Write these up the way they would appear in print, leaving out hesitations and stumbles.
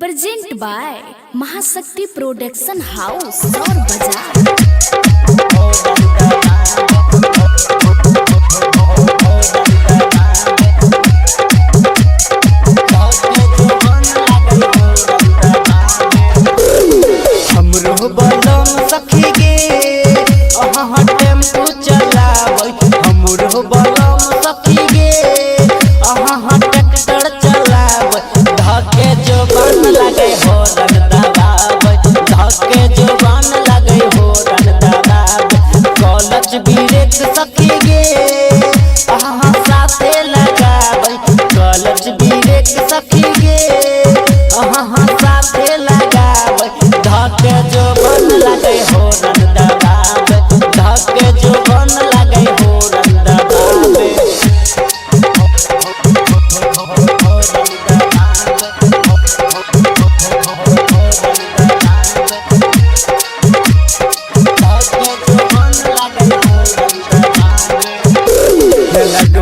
Present by महाशक्ति production house और बाजार।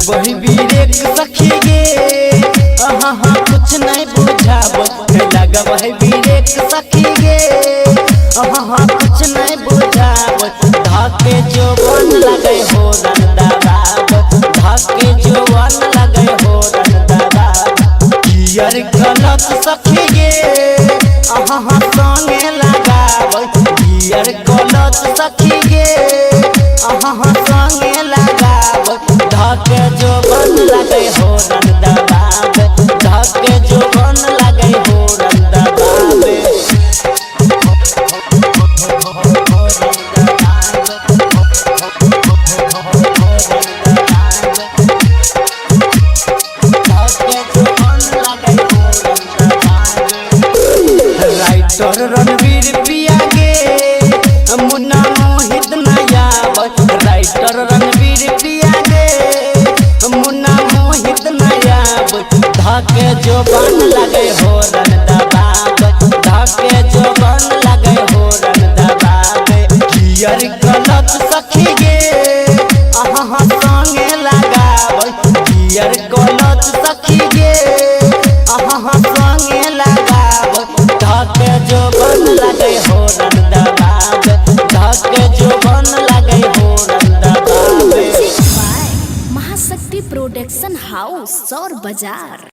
वही बीरेक सखी गे कुछ नहीं बुझाब लगा वही बीरेक सखी गे कुछ नहीं बुझाब धाके जो बन लगे हो रन दबाब धाके जो बन लगे हो रन दबाब कियर गलत सखी गे संगे लगाब कियर गलत सखी गे संगे लगाब धाके जो बन लगे हो रन दबाब धाके जो बन लगे हो रन दबाब राइटर रणवीर पिया गे मुन्ना मोहित नया राइटर रणवीर पिया गे मुन्ना मोहित नया धाके जो बन लगे हो रन दबाब धाके जो बन लगे हो रन दबाब कियर गलत सखी गे संगे लगाब कियर गलत सखी गे संगे लगाब धाके जो बन लगे हो रन दबाब धाके जो बन लगे हो रन दबाब। महाशक्ति प्रोडक्शन हाउस और बाजार।